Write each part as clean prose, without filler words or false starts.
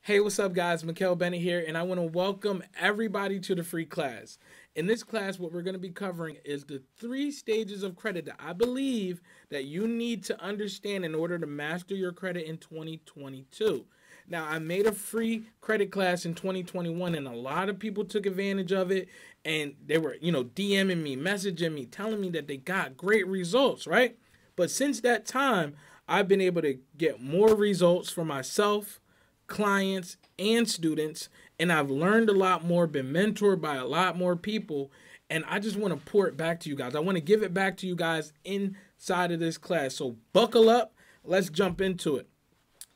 Hey, what's up, guys? Mikhail, Bennett here, and I want to welcome everybody to the free class. In this class, what we're going to be covering is the 3 stages of credit that I believe that you need to understand in order to master your credit in 2022. Now, I made a free credit class in 2021, and a lot of people took advantage of it, and they were, DMing me, messaging me, telling me that they got great results, right? But since that time, I've been able to get more results for myself, clients, and students, and I've learned a lot more, been mentored by a lot more people, and I just want to pour it back to you guys. I want to give it back to you guys inside of this class. So buckle up, let's jump into it.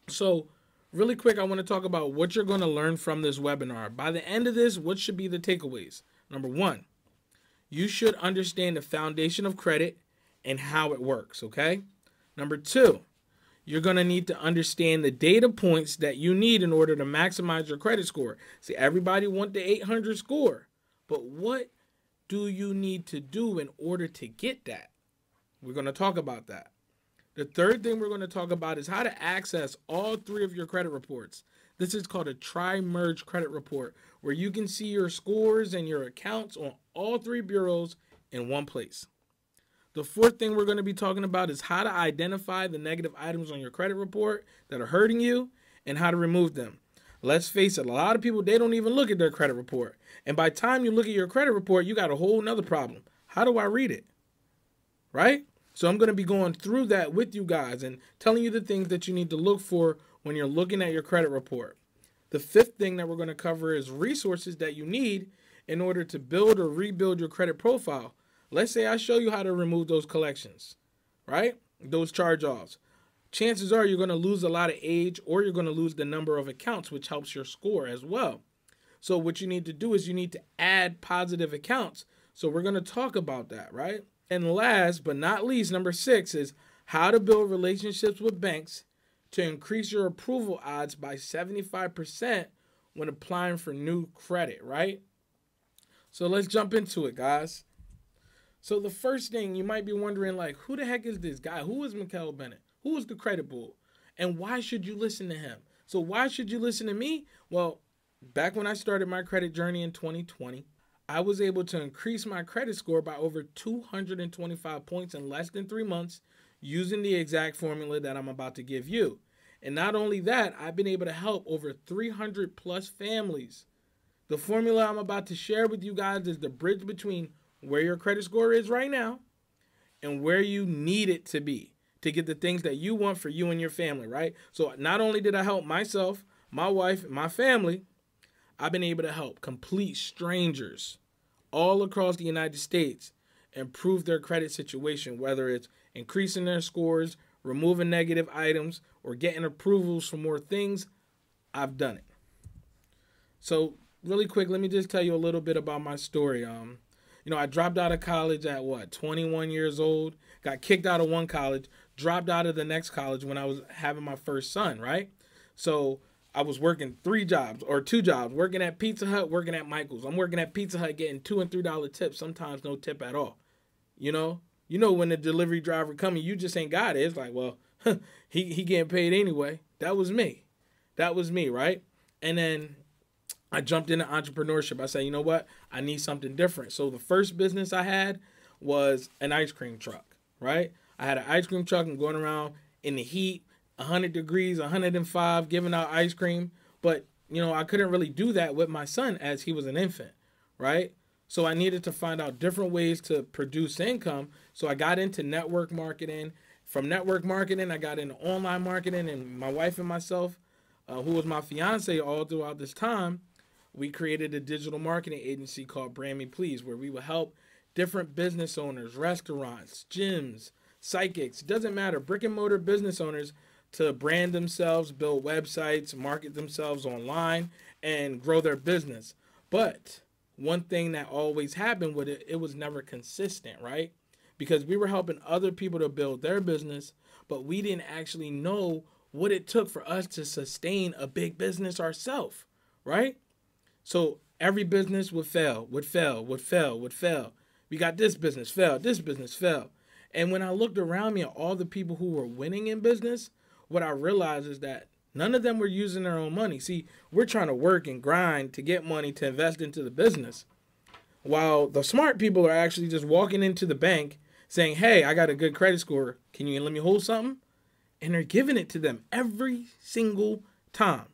So really quick, I want to talk about what you're going to learn from this webinar. By the end of this, what should be the takeaways? Number 1, you should understand the foundation of credit and how it works, okay? Number 2, you're going to need to understand the data points that you need in order to maximize your credit score. See, everybody wants the 800 score, but what do you need to do in order to get that? We're going to talk about that. The third thing we're going to talk about is how to access all 3 of your credit reports. This is called a tri-merge credit report, where you can see your scores and your accounts on all 3 bureaus in one place. The fourth thing we're going to be talking about is how to identify the negative items on your credit report that are hurting you and how to remove them. Let's face it, a lot of people, they don't even look at their credit report. And by the time you look at your credit report, you got a whole nother problem. How do I read it? Right? So I'm going to be going through that with you guys and telling you the things that you need to look for when you're looking at your credit report. The fifth thing that we're going to cover is resources that you need in order to build or rebuild your credit profile. Let's say I show you how to remove those collections, right? Those charge-offs. Chances are you're going to lose a lot of age, or you're going to lose the number of accounts, which helps your score as well. So what you need to do is you need to add positive accounts. So we're going to talk about that, right? And last but not least, number 6 is how to build relationships with banks to increase your approval odds by 75% when applying for new credit, right? So let's jump into it, guys. So the first thing you might be wondering, like, who the heck is this guy? Who is Mikhail Bennett? Who is the credit bull? And why should you listen to him? So why should you listen to me? Well, back when I started my credit journey in 2020, I was able to increase my credit score by over 225 points in less than 3 months using the exact formula that I'm about to give you. And not only that, I've been able to help over 300 plus families. The formula I'm about to share with you guys is the bridge between where your credit score is right now and where you need it to be to get the things that you want for you and your family, right? So not only did I help myself, my wife, my family, I've been able to help complete strangers all across the United States improve their credit situation, whether it's increasing their scores, removing negative items, or getting approvals for more things. I've done it. So really quick, let me just tell you a little bit about my story. I dropped out of college at 21 years old, got kicked out of one college, dropped out of the next college when I was having my first son, right? So I was working 2 jobs, working at Pizza Hut, working at Michael's. I'm working at Pizza Hut getting $2 and $3 tips, sometimes no tip at all. You know when the delivery driver coming, you just ain't got it. It's like, well, he getting paid anyway. That was me. That was me, right? And then I jumped into entrepreneurship. I said, you know what? I need something different. So the first business I had was an ice cream truck, right? I had an ice cream truck and going around in the heat, 100 degrees, 105, giving out ice cream. But, I couldn't really do that with my son as he was an infant, right? So I needed to find out different ways to produce income. So I got into network marketing. From network marketing, I got into online marketing. And my wife and myself, who was my fiance all throughout this time, we created a digital marketing agency called Brand Me Please, where we would help different business owners, restaurants, gyms, psychics, doesn't matter, brick and mortar business owners to brand themselves, build websites, market themselves online, and grow their business. But one thing that always happened with it, it was never consistent, right? Because we were helping other people to build their business, but we didn't actually know what it took for us to sustain a big business ourselves, right? So every business would fail. We got this business failed. And when I looked around me at all the people who were winning in business, what I realized is that None of them were using their own money. See, we're trying to work and grind to get money to invest into the business, while the smart people are actually just walking into the bank saying, hey, I got a good credit score. Can you let me hold something? And they're giving it to them every single time.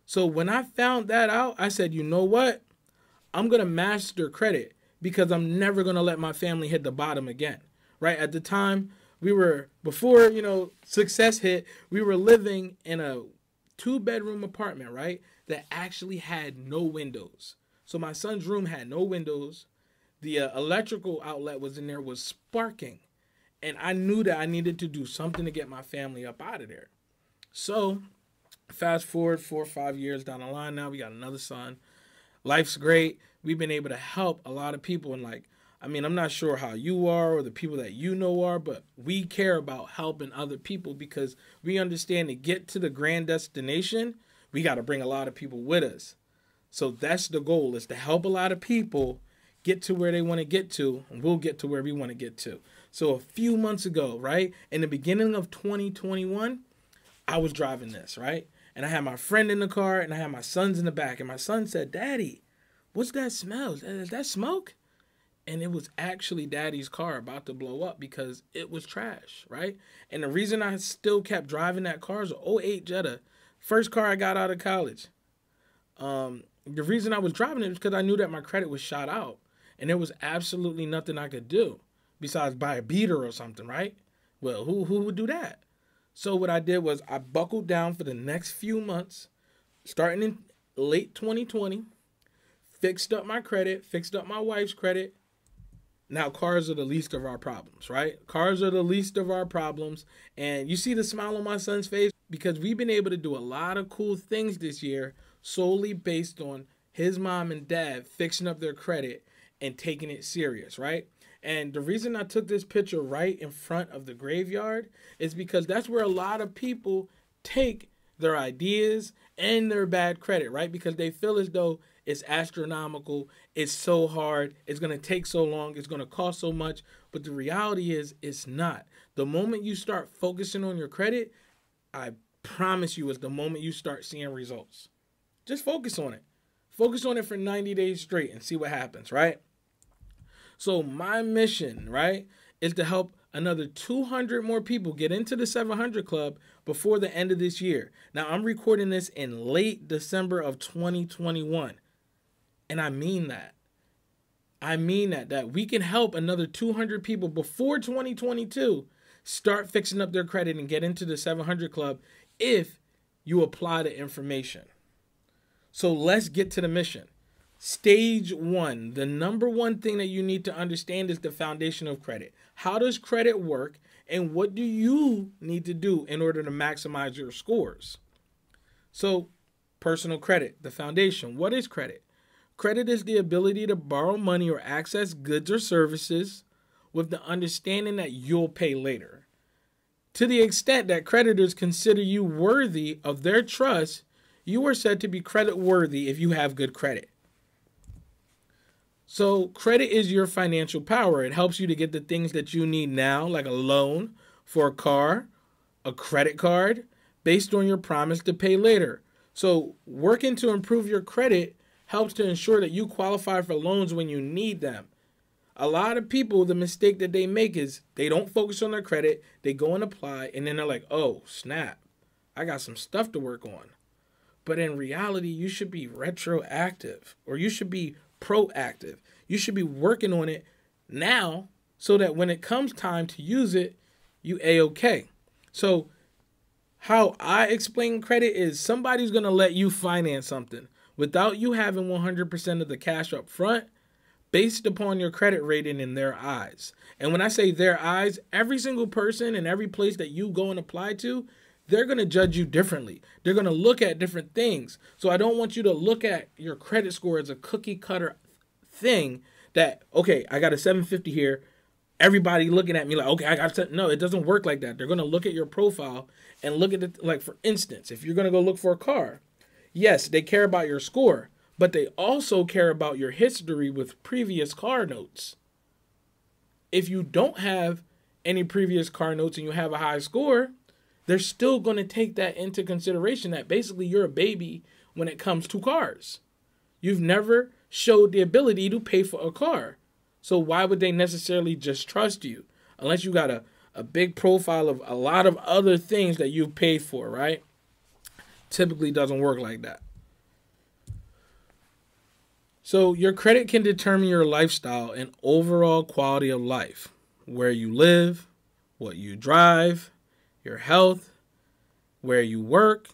So when I found that out, I said, you know what? I'm going to master credit because I'm never going to let my family hit the bottom again, right? At the time, before, success hit, we were living in a 2-bedroom apartment, right? That actually had no windows. So my son's room had no windows. The electrical outlet was in there, was sparking. And I knew that I needed to do something to get my family up out of there. So fast forward 4 or 5 years down the line now, we got another son. Life's great. We've been able to help a lot of people. And I'm not sure how you are or the people that you know are, but we care about helping other people because we understand to get to the grand destination, we got to bring a lot of people with us. So that's the goal, is to help a lot of people get to where they want to get to, and we'll get to where we want to get to. So a few months ago, right, in the beginning of 2021, I was driving this, right? And I had my friend in the car, and I had my sons in the back. And my son said, Daddy, what's that smell? Is that smoke? And it was actually Daddy's car about to blow up because it was trash, right? And the reason I still kept driving that car is an '08 Jetta, first car I got out of college. The reason I was driving it was because I knew that my credit was shot out. And there was absolutely nothing I could do besides buy a beater or something, right? Well, who would do that? So what I did was I buckled down for the next few months, starting in late 2020, fixed up my credit, fixed up my wife's credit. Now cars are the least of our problems, right? Cars are the least of our problems. And you see the smile on my son's face because we've been able to do a lot of cool things this year solely based on his mom and dad fixing up their credit and taking it serious, right? And the reason I took this picture right in front of the graveyard is because that's where a lot of people take their ideas and their bad credit, right? Because they feel as though it's astronomical, it's so hard, it's going to take so long, it's going to cost so much. But the reality is it's not. The moment you start focusing on your credit, I promise you, is the moment you start seeing results. Just focus on it. Focus on it for 90 days straight and see what happens, right? So my mission, right, is to help another 200 more people get into the 700 Club before the end of this year. Now, I'm recording this in late December of 2021. And I mean that. That we can help another 200 people before 2022 start fixing up their credit and get into the 700 Club if you apply the information. So let's get to the mission. Stage 1, the number one thing that you need to understand is the foundation of credit. How does credit work, and what do you need to do in order to maximize your scores? So, personal credit, the foundation. What is credit? Credit is the ability to borrow money or access goods or services with the understanding that you'll pay later. To the extent that creditors consider you worthy of their trust, you are said to be credit worthy if you have good credit. So credit is your financial power. It helps you to get the things that you need now, like a loan for a car, a credit card, based on your promise to pay later. So working to improve your credit helps to ensure that you qualify for loans when you need them. A lot of people, the mistake that they make is they don't focus on their credit, they go and apply, and then they're like, oh, snap, I got some stuff to work on. But in reality, you should be retroactive, or you should be proactive. You should be working on it now so that when it comes time to use it, you A-okay. So how I explain credit is somebody's going to let you finance something without you having 100% of the cash up front based upon your credit rating in their eyes. And when I say their eyes, every single person and every place that you go and apply to, they're going to judge you differently. They're going to look at different things. So I don't want you to look at your credit score as a cookie cutter thing that, okay, I got a 750 here. Everybody looking at me like, okay, I got to. No, it doesn't work like that. They're going to look at your profile and look at it. Like, for instance, if you're going to go look for a car, yes, they care about your score, but they also care about your history with previous car notes. If you don't have any previous car notes and you have a high score, they're still going to take that into consideration, that basically you're a baby when it comes to cars. You've never showed the ability to pay for a car. So why would they necessarily just trust you? Unless you got a big profile of a lot of other things that you've paid for, right? Typically doesn't work like that. So your credit can determine your lifestyle and overall quality of life, where you live, what you drive, your health, where you work,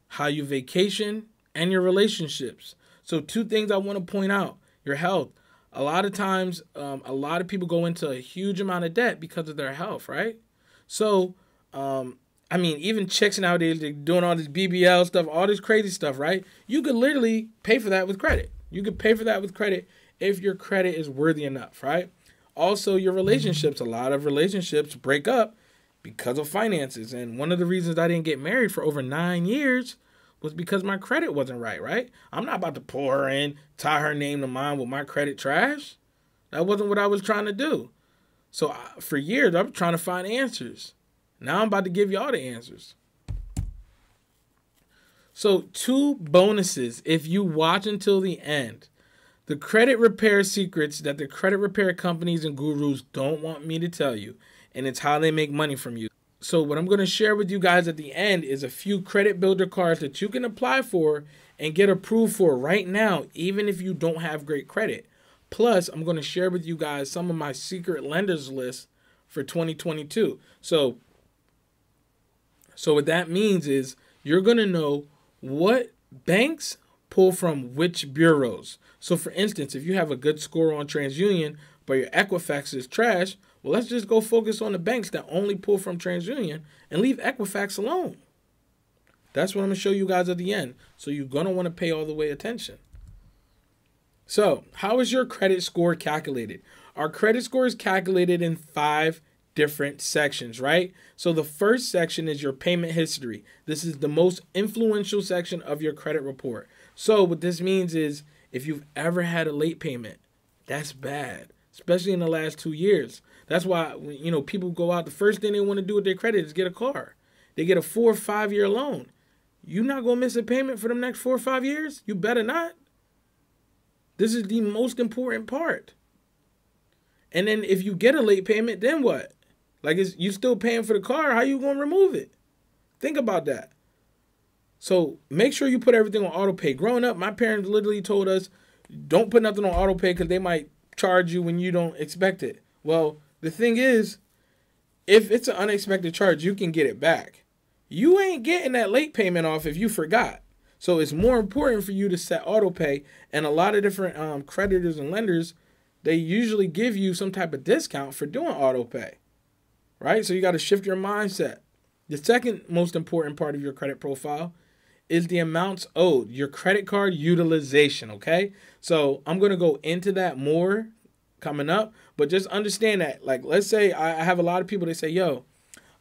how you vacation, and your relationships. So 2 things I want to point out: your health. A lot of times, a lot of people go into a huge amount of debt because of their health, right? So, I mean, even chicks nowadays, they're doing all this BBL stuff, all this crazy stuff, right? You could literally pay for that with credit. You could pay for that with credit if your credit is worthy enough, right? Also, your relationships. A lot of relationships break up because of finances. And one of the reasons I didn't get married for over 9 years was because my credit wasn't right? I'm not about to pull her in, tie her name to mine with my credit trash. That wasn't what I was trying to do. So for years, I was trying to find answers. Now I'm about to give y'all the answers. So 2 bonuses if you watch until the end. The credit repair secrets that the credit repair companies and gurus don't want me to tell you. And it's how they make money from you. So what I'm going to share with you guys at the end is a few credit builder cards that you can apply for and get approved for right now, even if you don't have great credit. Plus, I'm going to share with you guys some of my secret lenders list for 2022. So what that means is you're going to know what banks pull from which bureaus. So for instance, if you have a good score on TransUnion, but your Equifax is trash, well, let's just go focus on the banks that only pull from TransUnion and leave Equifax alone. That's what I'm going to show you guys at the end. So you're going to want to pay all the way attention. So how is your credit score calculated? Our credit score is calculated in 5 different sections, right? So the first section is your payment history. This is the most influential section of your credit report. So what this means is if you've ever had a late payment, that's bad, especially in the last 2 years. That's why, you know, people go out, the first thing they want to do with their credit is get a car. They get a 4 or 5 year loan. You're not going to miss a payment for the next 4 or 5 years? You better not. This is the most important part. And then if you get a late payment, then what? Like, you still paying for the car. How you going to remove it? Think about that. So make sure you put everything on auto pay. Growing up, my parents literally told us, don't put nothing on auto pay because they might charge you when you don't expect it. Well, the thing is, if it's an unexpected charge, you can get it back. You ain't getting that late payment off if you forgot. So it's more important for you to set auto pay. And a lot of different creditors and lenders, they usually give you some type of discount for doing auto pay. Right? So you got to shift your mindset. The second most important part of your credit profile is the amounts owed, your credit card utilization, okay? So I'm going to go into that more coming up, but just understand that, like, let's say I have a lot of people that say, yo,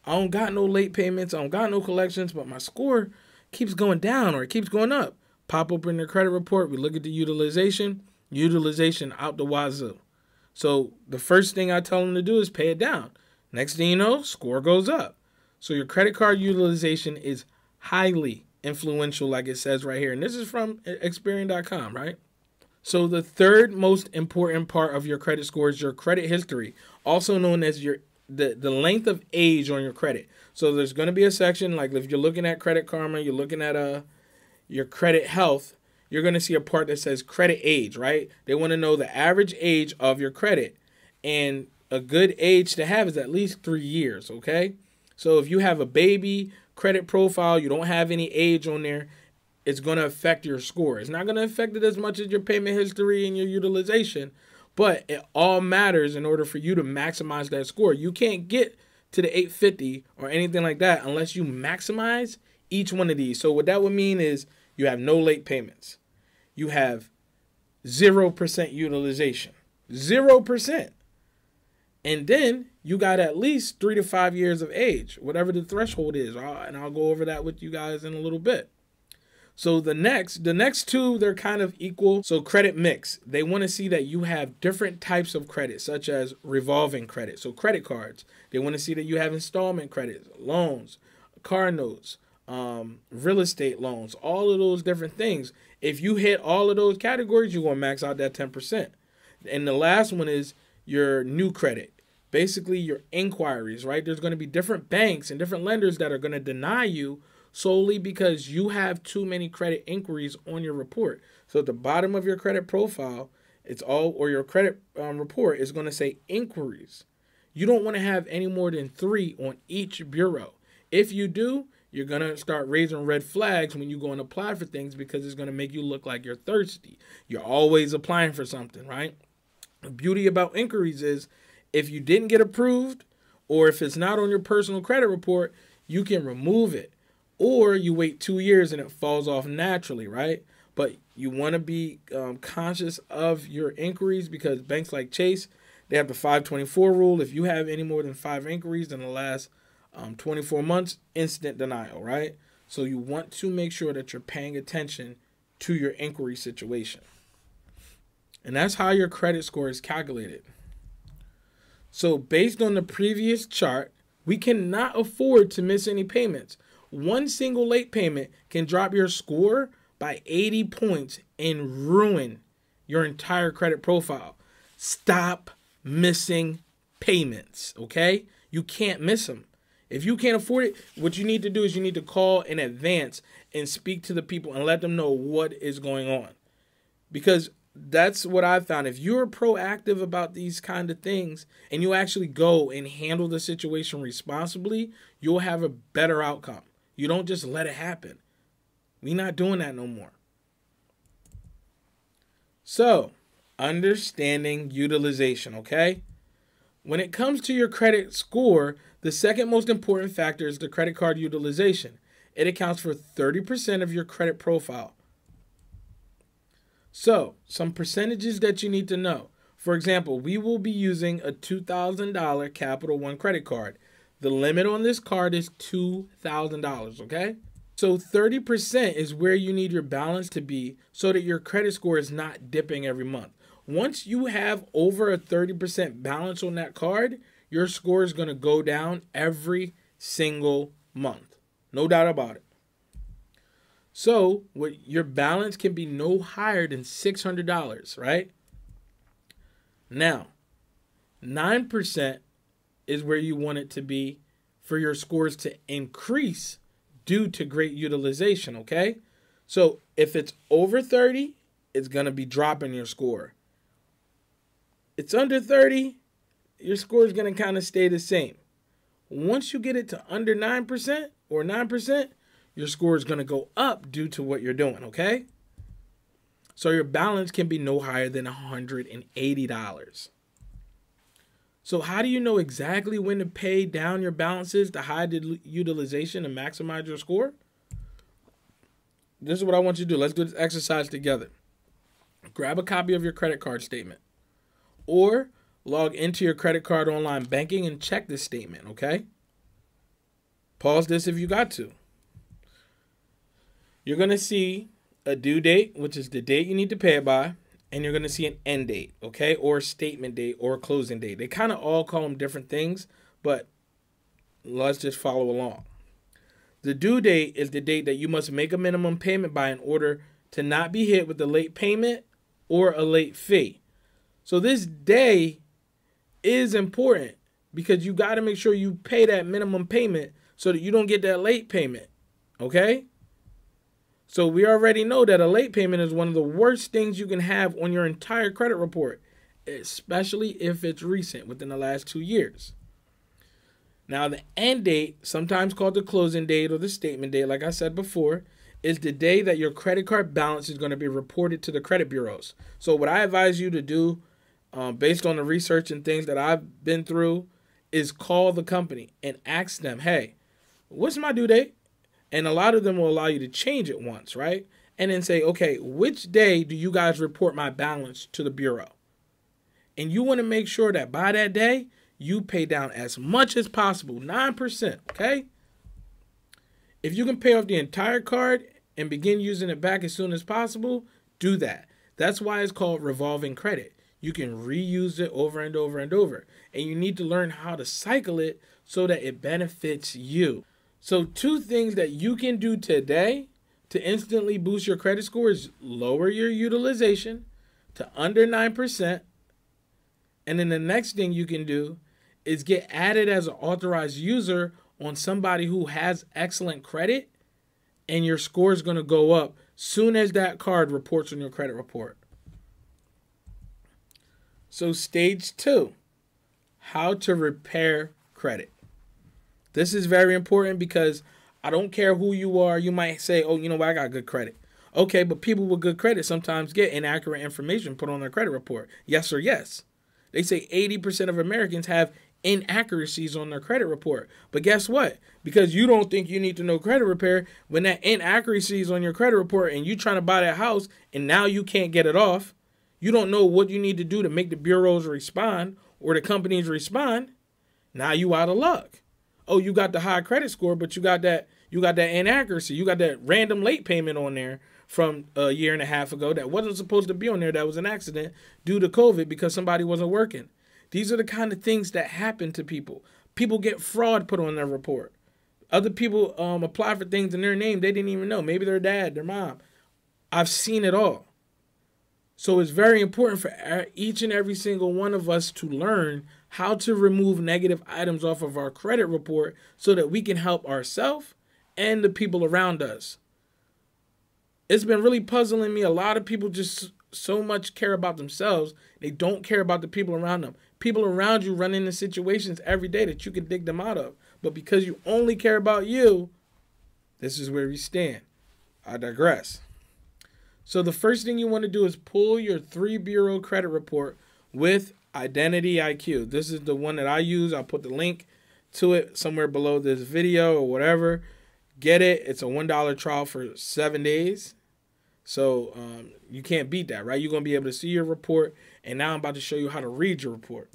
I don't got no late payments, I don't got no collections, but my score keeps going down or it keeps going up. Pop open their credit report, we look at the utilization out the wazoo. So the first thing I tell them to do is pay it down. Next thing you know, score goes up. So your credit card utilization is highly influential, like it says right here. And this is from Experian.com, right? So the third most important part of your credit score is your credit history, also known as the length of age on your credit. So there's going to be a section, like if you're looking at Credit Karma, you're looking at your credit health, you're going to see a part that says credit age, right? They want to know the average age of your credit. And a good age to have is at least 3 years, okay? So if you have a baby credit profile, you don't have any age on there, it's going to affect your score. It's not going to affect it as much as your payment history and your utilization, but it all matters in order for you to maximize that score. You can't get to the 850 or anything like that unless you maximize each one of these. So what that would mean is you have no late payments. You have 0% utilization. 0%. And then you got at least 3 to 5 years of age, whatever the threshold is. And I'll go over that with you guys in a little bit. So the next 2, they're kind of equal. So credit mix. They want to see that you have different types of credit, such as revolving credit. So credit cards. They want to see that you have installment credits, loans, car notes, real estate loans, all of those different things. If you hit all of those categories, you're going to max out that 10%. And the last one is your new credit. Basically, your inquiries, right? There's going to be different banks and different lenders that are going to deny you solely because you have too many credit inquiries on your report. So at the bottom of your credit profile, or your credit report is going to say inquiries. You don't want to have any more than 3 on each bureau. If you do, you're going to start raising red flags when you go and apply for things because it's going to make you look like you're thirsty. You're always applying for something, right? The beauty about inquiries is if you didn't get approved or if it's not on your personal credit report, you can remove it. Or you wait 2 years and it falls off naturally, right? But you want to be conscious of your inquiries because banks like Chase, they have the 524 rule. If you have any more than 5 inquiries in the last 24 months, instant denial, right? So you want to make sure that you're paying attention to your inquiry situation. And that's how your credit score is calculated. So based on the previous chart, we cannot afford to miss any payments. One single late payment can drop your score by 80 points and ruin your entire credit profile. Stop missing payments, okay? You can't miss them. If you can't afford it, what you need to do is you need to call in advance and speak to the people and let them know what is going on. Because that's what I've found. If you're proactive about these kind of things and you actually go and handle the situation responsibly, you'll have a better outcome. You don't just let it happen. We're not doing that no more. So, understanding utilization, okay? When it comes to your credit score, the second most important factor is the credit card utilization. It accounts for 30% of your credit profile. So, some percentages that you need to know. For example, we will be using a $2,000 Capital One credit card. The limit on this card is $2,000, okay? So 30% is where you need your balance to be so that your credit score is not dipping every month. Once you have over a 30% balance on that card, your score is going to go down every single month. No doubt about it. So your balance can be no higher than $600, right? Now, 9% is where you want it to be for your scores to increase due to great utilization, okay? So if it's over 30, it's going to be dropping your score. It's under 30, your score is going to kind of stay the same. Once you get it to under 9% or 9%, your score is going to go up due to what you're doing, okay? So your balance can be no higher than $180. So how do you know exactly when to pay down your balances to hide the utilization and maximize your score? This is what I want you to do. Let's do this exercise together. Grab a copy of your credit card statement or log into your credit card online banking and check this statement, okay? Pause this if you got to. You're going to see a due date, which is the date you need to pay it by, and you're going to see an end date, okay, or a statement date or a closing date. They kind of all call them different things, but let's just follow along. The due date is the date that you must make a minimum payment by in order to not be hit with a late payment or a late fee. So this day is important because you got to make sure you pay that minimum payment so that you don't get that late payment, okay? So we already know that a late payment is one of the worst things you can have on your entire credit report, especially if it's recent, within the last 2 years. Now, the end date, sometimes called the closing date or the statement date, like I said before, is the day that your credit card balance is going to be reported to the credit bureaus. So what I advise you to do, based on the research and things that I've been through, is call the company and ask them, hey, what's my due date? And a lot of them will allow you to change it once, right? And then say, okay, which day do you guys report my balance to the bureau? And you want to make sure that by that day, you pay down as much as possible, 9%, okay? If you can pay off the entire card and begin using it back as soon as possible, do that. That's why it's called revolving credit. You can reuse it over and over and over. And you need to learn how to cycle it so that it benefits you. So 2 things that you can do today to instantly boost your credit score is lower your utilization to under 9%. And then the next thing you can do is get added as an authorized user on somebody who has excellent credit, and your score is going to go up soon as that card reports on your credit report. So stage 2, how to repair credit. This is very important because I don't care who you are. You might say, oh, you know what, I got good credit. Okay, but people with good credit sometimes get inaccurate information put on their credit report. Yes or yes. They say 80% of Americans have inaccuracies on their credit report. But guess what? Because you don't think you need to know credit repair, when that inaccuracy is on your credit report and you trying to buy that house and now you can't get it off, you don't know what you need to do to make the bureaus respond or the companies respond. Now you out of luck. Oh, you got the high credit score, but you got that inaccuracy. You got that random late payment on there from a year and a half ago that wasn't supposed to be on there. That was an accident due to COVID because somebody wasn't working. These are the kind of things that happen to people. People get fraud put on their report. Other people apply for things in their name they didn't even know. Maybe their dad, their mom. I've seen it all. So it's very important for each and every single one of us to learn how to remove negative items off of our credit report so that we can help ourselves and the people around us. It's been really puzzling me. A lot of people just so much care about themselves. They don't care about the people around them. People around you run into situations every day that you can dig them out of. But because you only care about you, this is where we stand. I digress. So the first thing you want to do is pull your 3-bureau credit report with Identity IQ. This is the one that I use. I'll put the link to it somewhere below this video or whatever. Get it. It's a $1 trial for 7 days. So you can't beat that, right? You're going to be able to see your report. And now I'm about to show you how to read your report.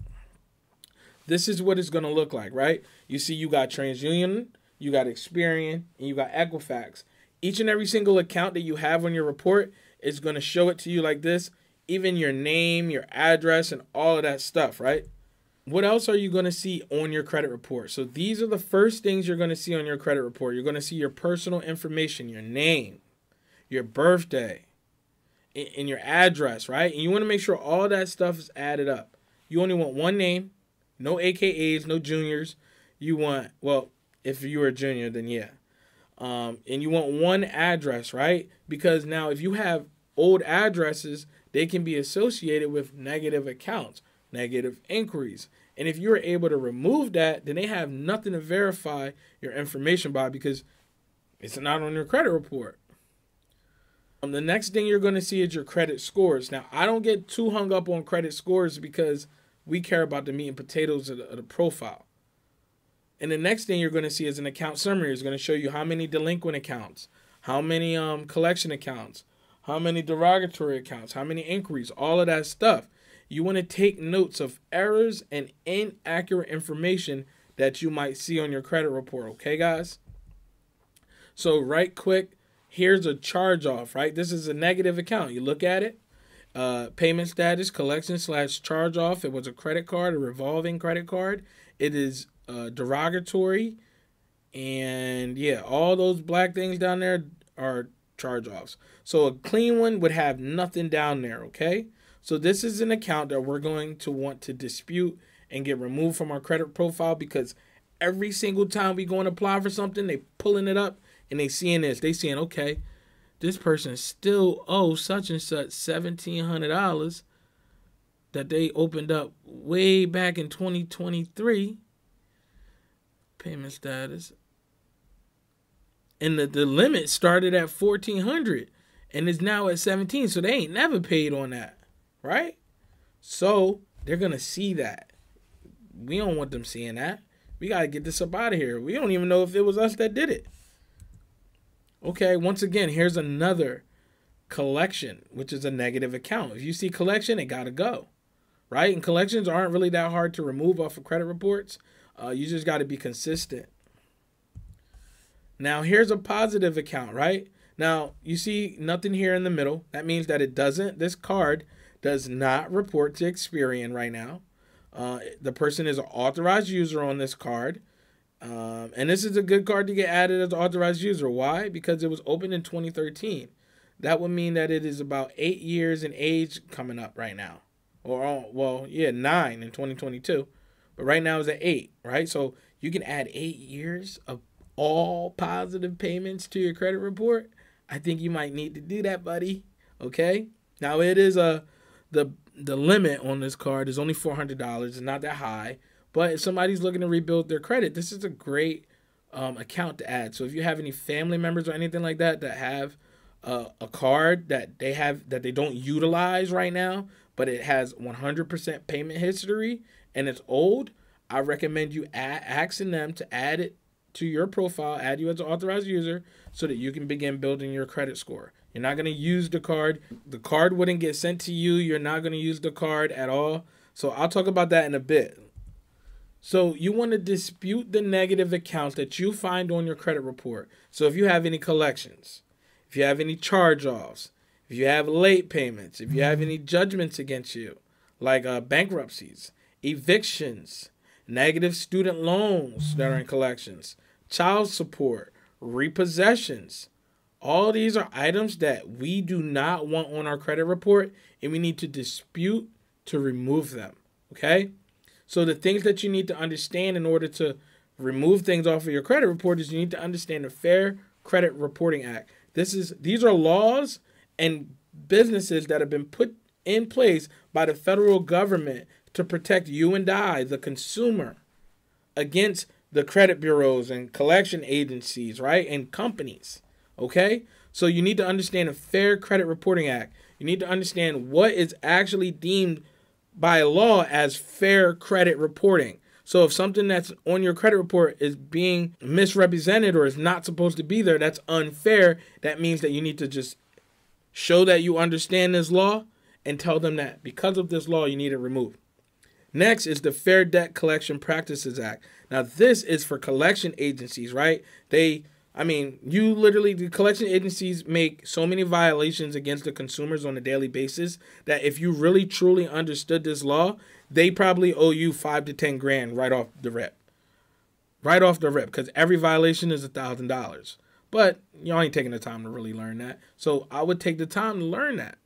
This is what it's going to look like, right? You see you got TransUnion, you got Experian, and you got Equifax. Each and every single account that you have on your report is going to show it to you like this. Even your name, your address, and all of that stuff, right? What else are you going to see on your credit report? So these are the first things you're going to see on your credit report. You're going to see your personal information, your name, your birthday, and your address, right? And you want to make sure all that stuff is added up. You only want one name, no AKAs, no juniors. You want, well, if you were a junior, then yeah. And you want one address, right? Because now if you have old addresses, they can be associated with negative accounts, negative inquiries. And if you're able to remove that, then they have nothing to verify your information by because it's not on your credit report. The next thing you're going to see is your credit scores. Now, I don't get too hung up on credit scores because we care about the meat and potatoes of the profile. And the next thing you're going to see is an account summary. It's going to show you how many delinquent accounts, how many collection accounts, how many derogatory accounts, how many inquiries, all of that stuff. You want to take notes of errors and inaccurate information that you might see on your credit report. Okay, guys? So right quick, here's a charge off, right? This is a negative account. You look at it. Payment status, collection/charge off. It was a credit card, a revolving credit card. It is derogatory. And yeah, all those black things down there are charge offs. So a clean one would have nothing down there, okay? So this is an account that we're going to want to dispute and get removed from our credit profile because every single time we go and apply for something, they pulling it up and they seeing this. They seeing, okay, this person still owes such and such $1,700 that they opened up way back in 2023. Payment status. And the limit started at $1,400 and is now at $1,700. So they ain't never paid on that, right? So they're going to see that. We don't want them seeing that. We got to get this up out of here. We don't even know if it was us that did it. Okay, once again, here's another collection, which is a negative account. If you see collection, it got to go, right? And collections aren't really that hard to remove off of credit reports. You just got to be consistent. Now, here's a positive account, right? Now, you see nothing here in the middle. That means that this card does not report to Experian right now. The person is an authorized user on this card. And this is a good card to get added as an authorized user. Why? Because it was opened in 2013. That would mean that it is about 8 years in age coming up right now. Or, well, yeah, 9 in 2022. But right now it's at 8, right? So you can add 8 years of all positive payments to your credit report. I think you might need to do that, buddy. Okay? Now, it is the limit on this card is only $400. It's not that high. But if somebody's looking to rebuild their credit, this is a great account to add. So if you have any family members or anything like that that have a card that they don't utilize right now, but it has 100% payment history and it's old, I recommend you asking them to add it to your profile, add you as an authorized user, so that you can begin building your credit score. You're not going to use the card. The card wouldn't get sent to you. You're not going to use the card at all. So I'll talk about that in a bit. So you want to dispute the negative accounts that you find on your credit report. So if you have any collections, if you have any charge-offs, if you have late payments, if you have any judgments against you, like bankruptcies, evictions, negative student loans that are in collections, child support, repossessions, all these are items that we do not want on our credit report, and we need to dispute to remove them, okay? So the things that you need to understand in order to remove things off of your credit report is you need to understand the Fair Credit Reporting Act. These are laws and businesses that have been put in place by the federal government to protect you and I, the consumer, against the credit bureaus and collection agencies, right, and companies, okay? So you need to understand the Fair Credit Reporting Act. You need to understand what is actually deemed by law as fair credit reporting. So if something that's on your credit report is being misrepresented or is not supposed to be there, that's unfair. That means that you need to just show that you understand this law and tell them that because of this law, you need it removed. Next is the Fair Debt Collection Practices Act. Now, this is for collection agencies, right? The collection agencies make so many violations against the consumers on a daily basis that if you really truly understood this law, they probably owe you $5 to $10 grand right off the rip. Right off the rip, because every violation is $1,000. But y'all ain't taking the time to really learn that. So I would take the time to learn that.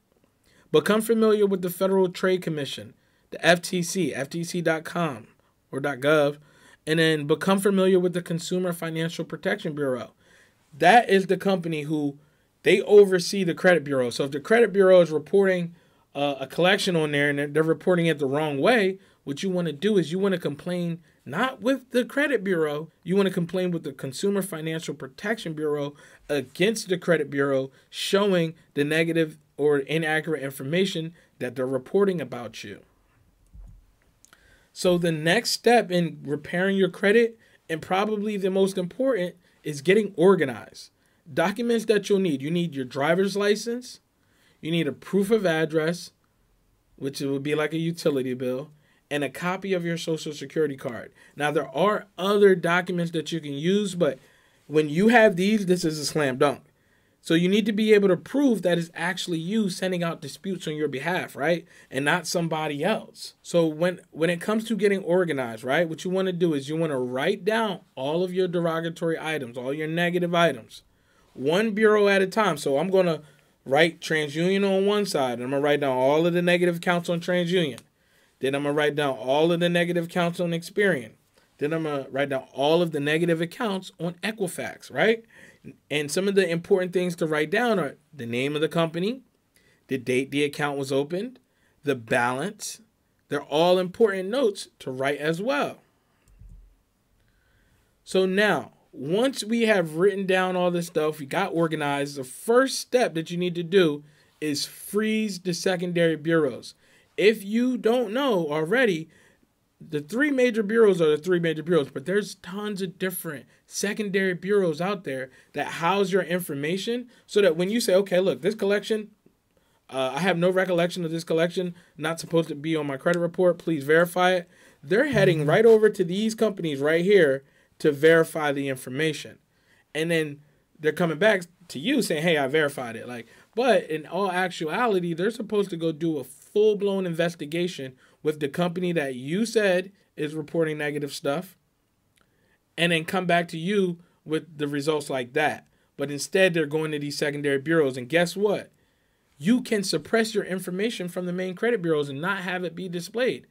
Become familiar with the Federal Trade Commission, the FTC, ftc.com or .gov, and then become familiar with the Consumer Financial Protection Bureau. That is the company who they oversee the credit bureau. So if the credit bureau is reporting a collection on there and they're reporting it the wrong way, what you want to do is you want to complain not with the credit bureau. You want to complain with the Consumer Financial Protection Bureau against the credit bureau, showing the negative or inaccurate information that they're reporting about you. So the next step in repairing your credit, and probably the most important, is getting organized. Documents that you'll need. You need your driver's license. You need a proof of address, which would be like a utility bill, and a copy of your social security card. Now, there are other documents that you can use, but when you have these, this is a slam dunk. So you need to be able to prove that it's actually you sending out disputes on your behalf, right? And not somebody else. So when it comes to getting organized, right, what you want to do is you want to write down all of your derogatory items, all your negative items, one bureau at a time. So I'm going to write TransUnion on one side, and I'm going to write down all of the negative counts on TransUnion. Then I'm going to write down all of the negative counts on Experian. Then I'm going to write down all of the negative accounts on Equifax, right? And some of the important things to write down are the name of the company, the date the account was opened, the balance. They're all important notes to write as well. So now, once we have written down all this stuff, we got organized, the first step that you need to do is freeze the secondary bureaus. If you don't know already, the three major bureaus are the three major bureaus, but there's tons of different secondary bureaus out there that house your information so that when you say, okay, look, this collection, I have no recollection of this collection, not supposed to be on my credit report, please verify it. They're heading right over to these companies right here to verify the information. And then they're coming back to you saying, hey, I verified it. But in all actuality, they're supposed to go do a full-blown investigation with the company that you said is reporting negative stuff. and then come back to you with the results like that. But instead, they're going to these secondary bureaus. And guess what? You can suppress your information from the main credit bureaus and not have it be displayed.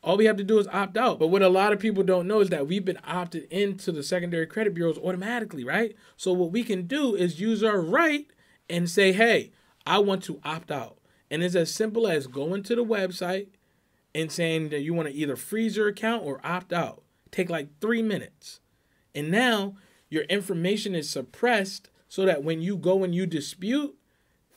All we have to do is opt out. But what a lot of people don't know is that we've been opted into the secondary credit bureaus automatically, right? So what we can do is use our right and say, hey, I want to opt out. And it's as simple as going to the website and saying that you want to either freeze your account or opt out. Take like 3 minutes. And now your information is suppressed so that when you go and you dispute,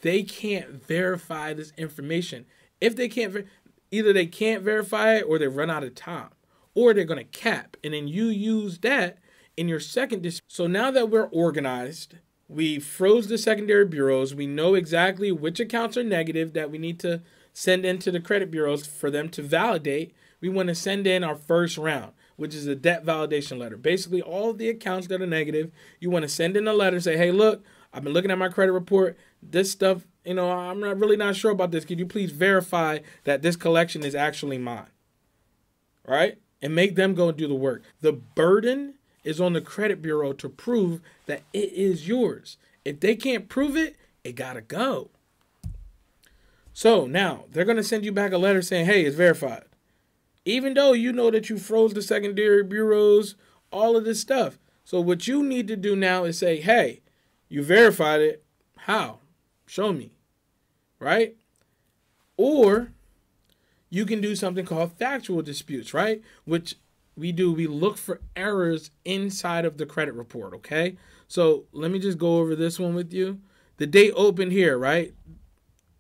they can't verify this information. If they can't, either they can't verify it or they run out of time, or they're going to cap. And then you use that in your second dispute. So now that we're organized, we froze the secondary bureaus. We know exactly which accounts are negative that we need to send into the credit bureaus for them to validate. We want to send in our first round, which is a debt validation letter. Basically, all of the accounts that are negative, you want to send in a letter, say, hey, look, I've been looking at my credit report. This stuff, I'm not sure about this. Could you please verify that this collection is actually mine? Right? And make them go and do the work. The burden is on the credit bureau to prove that it is yours. If they can't prove it, it got to go. So now they're going to send you back a letter saying, hey, it's verified. Even though you know that you froze the secondary bureaus, all of this stuff. So what you need to do now is say, hey, you verified it. How? Show me. Right? Or you can do something called factual disputes, right? Which we look for errors inside of the credit report, okay? So let me just go over this one with you. The date opened here, right?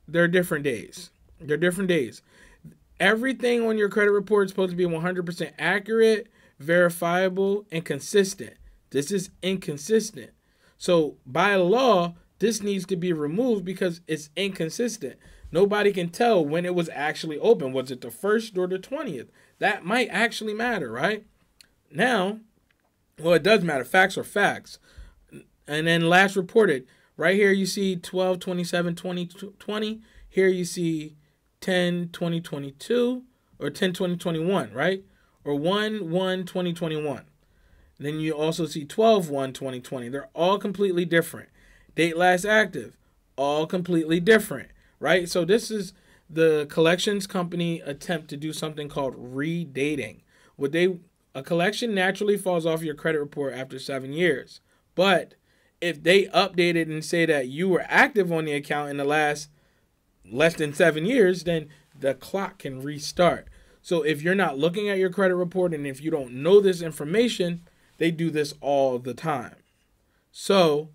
They're different days. They're different days. Everything on your credit report is supposed to be 100% accurate, verifiable, and consistent. This is inconsistent. So by law, this needs to be removed because it's inconsistent. Nobody can tell when it was actually open. Was it the 1st or the 20th? That might actually matter, right? Now, well, it does matter. Facts are facts. And then last reported, right here you see 12/27/2020. Here you see 10/20/22 or 10/20/21, right? Or 1/1/2021. Then you also see 12/1/2020. They're all completely different. Date last active, all completely different, right? So this is the collections company attempt to do something called redating. A collection naturally falls off your credit report after 7 years. But if they update it and say that you were active on the account in the less than 7 years, then the clock can restart. So if you're not looking at your credit report and if you don't know this information, they do this all the time. So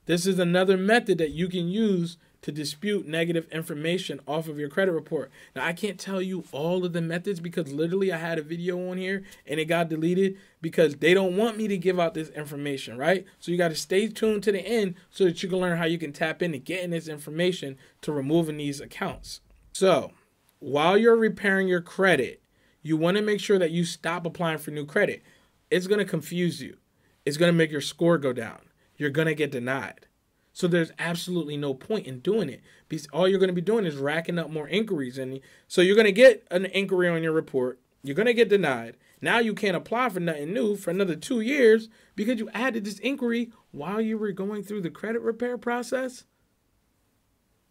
this is another method that you can use to dispute negative information off of your credit report. Now, I can't tell you all of the methods because literally I had a video on here and it got deleted because they don't want me to give out this information, right? So you got to stay tuned to the end so that you can learn how you can tap into getting this information to removing these accounts. So while you're repairing your credit, you want to make sure that you stop applying for new credit. It's going to confuse you. It's going to make your score go down. You're going to get denied. So there's absolutely no point in doing it because all you're going to be doing is racking up more inquiries. And so you're going to get an inquiry on your report. You're going to get denied. Now you can't apply for nothing new for another 2 years because you added this inquiry while you were going through the credit repair process.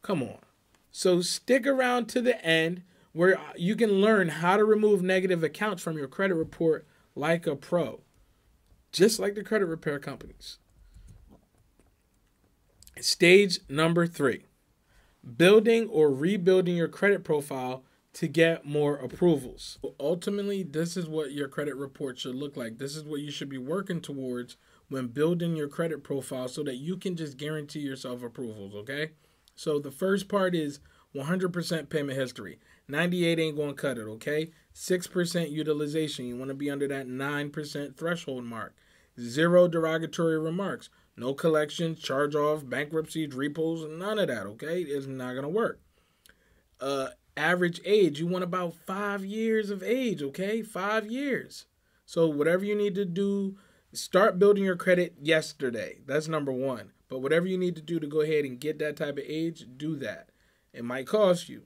Come on. So stick around to the end where you can learn how to remove negative accounts from your credit report like a pro, just like the credit repair companies. Stage number 3, building or rebuilding your credit profile to get more approvals. Ultimately, this is what your credit report should look like. This is what you should be working towards when building your credit profile so that you can just guarantee yourself approvals, okay? So the first part is 100% payment history. 98 ain't going to cut it, okay? 6% utilization. You want to be under that 9% threshold mark. 0 derogatory remarks. No collections, charge-off, bankruptcies, repos, none of that, okay? It's not going to work. Average age, you want about 5 years of age, okay? 5 years. So whatever you need to do, start building your credit yesterday. That's number 1. But whatever you need to do to go ahead and get that type of age, do that. It might cost you.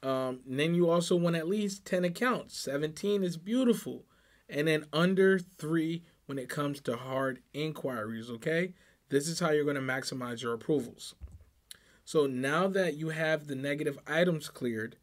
Then you also want at least 10 accounts. 17 is beautiful. And then under 3 when it comes to hard inquiries, okay? This is how you're going to maximize your approvals. So now that you have the negative items cleared,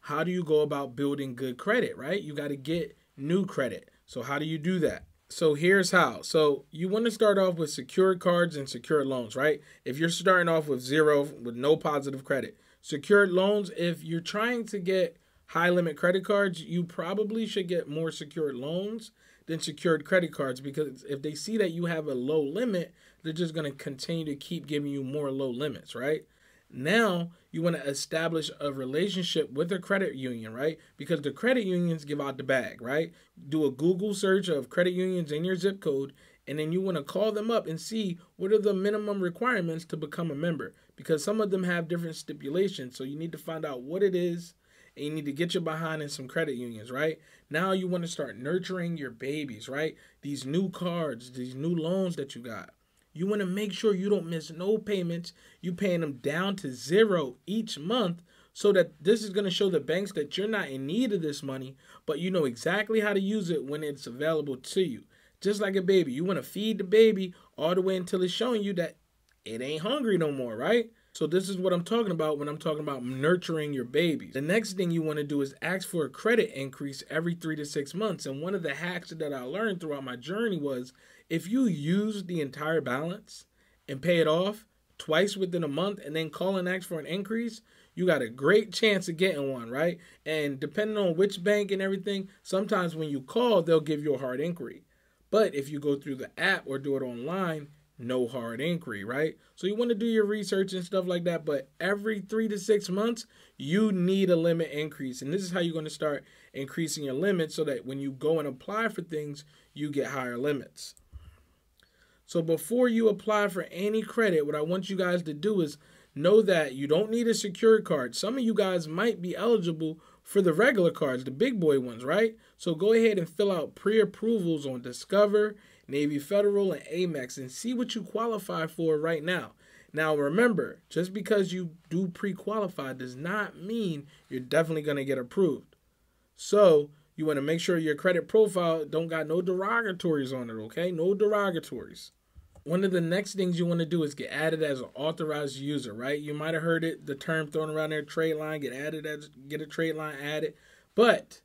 how do you go about building good credit, right? You got to get new credit. So how do you do that? So here's how. So you want to start off with secured cards and secured loans, right? If you're starting off with zero, with no positive credit. Secured loans, if you're trying to get high limit credit cards, you probably should get more secured loans than secured credit cards, because if they see that you have a low limit, they're just going to continue to keep giving you more low limits, right? Now you want to establish a relationship with a credit union, right? Because the credit unions give out the bag, right? Do a Google search of credit unions in your zip code, and then you want to call them up and see what are the minimum requirements to become a member, because some of them have different stipulations. So you need to find out what it is, and you need to get your behind in some credit unions, right? Now you want to start nurturing your babies, right? These new cards, these new loans that you got. You want to make sure you don't miss no payments. You paying them down to zero each month, so that this is going to show the banks that you're not in need of this money, but you know exactly how to use it when it's available to you. Just like a baby. You want to feed the baby all the way until it's showing you that it ain't hungry no more, right? So this is what I'm talking about when I'm talking about nurturing your babies. The next thing you want to do is ask for a credit increase every 3 to 6 months. And one of the hacks that I learned throughout my journey was, if you use the entire balance and pay it off twice within a month and then call and ask for an increase, you got a great chance of getting one, right? And depending on which bank and everything, sometimes when you call, they'll give you a hard inquiry. But if you go through the app or do it online, no hard inquiry, right? So you want to do your research and stuff like that, but every 3 to 6 months, you need a limit increase. And this is how you're going to start increasing your limits, so that when you go and apply for things, you get higher limits. So before you apply for any credit, what I want you guys to do is know that you don't need a secured card. Some of you guys might be eligible for the regular cards, the big boy ones, right? So go ahead and fill out pre-approvals on Discover, Navy Federal, and Amex, and see what you qualify for right now. Now remember, just because you do pre-qualify does not mean you're definitely going to get approved. So you want to make sure your credit profile don't got no derogatories on it, okay? No derogatories. One of the next things you want to do is get added as an authorized user, right? You might have heard it, the term thrown around there, trade line, get a trade line added. But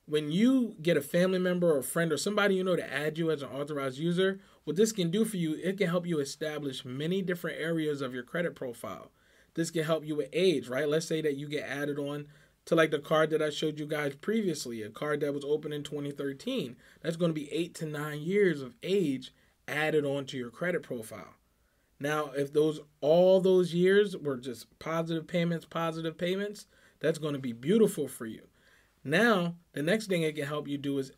when you get a family member or a friend or somebody you know to add you as an authorized user, what this can do for you, it can help you establish many different areas of your credit profile. This can help you with age, right? Let's say that you get added on to like the card that I showed you guys previously, a card that was opened in 2013. That's going to be 8 to 9 years of age added onto your credit profile. Now, if all those years were just positive payments, that's going to be beautiful for you. Now, the next thing it can help you do is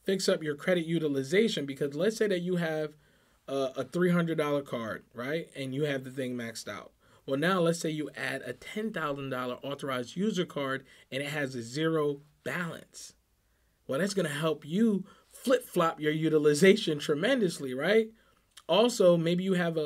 fix up your credit utilization, because let's say that you have a $300 card, right? And you have the thing maxed out. Well, now let's say you add a $10,000 authorized user card and it has a zero balance. Well, that's going to help you flip-flop your utilization tremendously, right? Also, maybe you have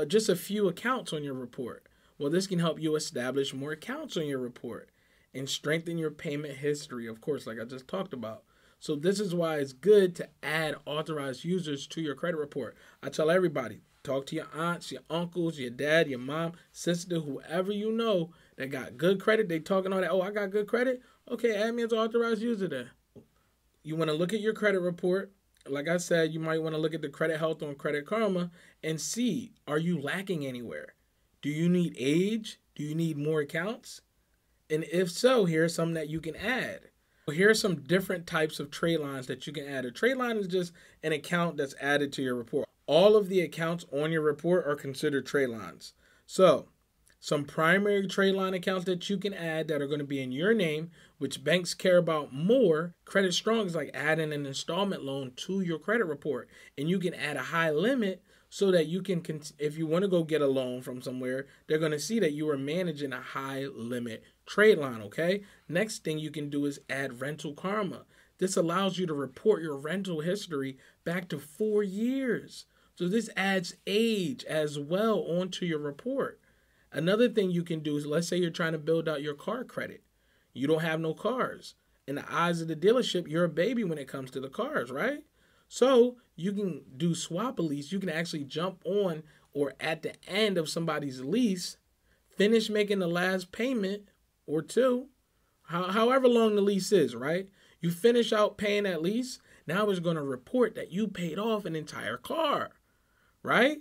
just a few accounts on your report. Well, this can help you establish more accounts on your report and strengthen your payment history, of course, like I just talked about. So this is why it's good to add authorized users to your credit report. I tell everybody, talk to your aunts, your uncles, your dad, your mom, sister, whoever you know that got good credit. They talking all that, oh, I got good credit? Okay, add me as an authorized user there. You want to look at your credit report. Like I said, you might want to look at the credit health on Credit Karma and see, are you lacking anywhere? Do you need age? Do you need more accounts? And if so, here are some that you can add. Here are some different types of trade lines that you can add. A trade line is just an account that's added to your report. All of the accounts on your report are considered trade lines. So some primary trade line accounts that you can add that are going to be in your name, which banks care about more. Credit Strong is like adding an installment loan to your credit report. And you can add a high limit so that you can, if you want to go get a loan from somewhere, they're going to see that you are managing a high limit trade line, okay? Next thing you can do is add Rental Karma. This allows you to report your rental history back to 4 years. So this adds age as well onto your report. Another thing you can do is, let's say you're trying to build out your car credit. You don't have no cars. In the eyes of the dealership, you're a baby when it comes to the cars, right? So you can do swap a lease. You can actually jump on or at the end of somebody's lease, finish making the last payment or two, however long the lease is, right? You finish out paying that lease. Now it's going to report that you paid off an entire car, right?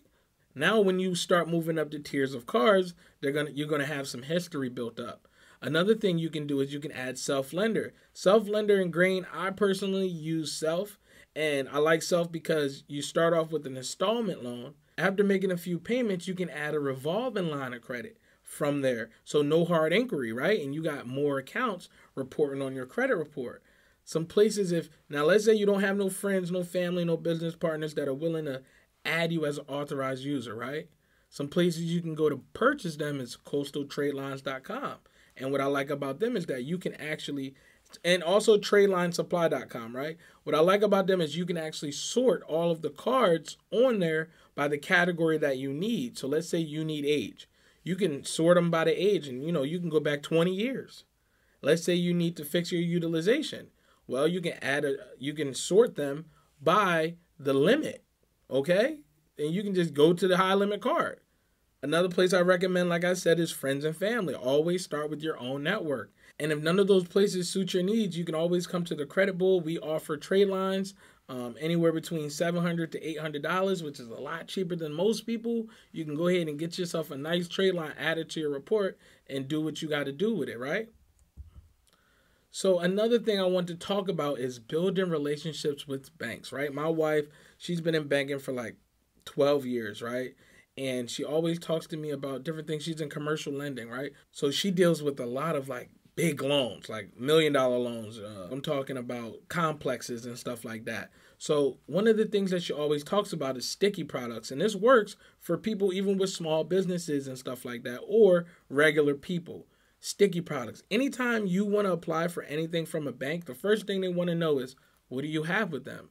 Now when you start moving up the tiers of cars, you're going to have some history built up. Another thing you can do is you can add self-lender. Self-lender and grain, I personally use self, and I like self because you start off with an installment loan. After making a few payments, you can add a revolving line of credit from there. So no hard inquiry, right? And you got more accounts reporting on your credit report. Some places, now let's say you don't have no friends, no family, no business partners that are willing to add you as an authorized user, right? Some places you can go to purchase them is coastaltradelines.com. And what I like about them is that you can actually, and also tradelinesupply.com, right? What I like about them is you can actually sort all of the cards on there by the category that you need. So let's say you need age. You can sort them by the age, and you can go back 20 years. Let's say you need to fix your utilization. Well, you can sort them by the limit, okay? And you can just go to the high limit card. Another place I recommend, like I said, is friends and family. Always start with your own network. And if none of those places suit your needs, you can always come to the Credit Bull. We offer trade lines anywhere between $700 to $800, which is a lot cheaper than most people. You can go ahead and get yourself a nice trade line added to your report and do what you got to do with it, right? So another thing I want to talk about is building relationships with banks, right? My wife, she's been in banking for like 12 years, right? And she always talks to me about different things. She's in commercial lending, right? So she deals with a lot of like big loans, like $1 million loans. I'm talking about complexes and stuff like that. So one of the things that she always talks about is sticky products. And this works for people even with small businesses and stuff like that, or regular people. Sticky products. Anytime you want to apply for anything from a bank, the first thing they want to know is, what do you have with them?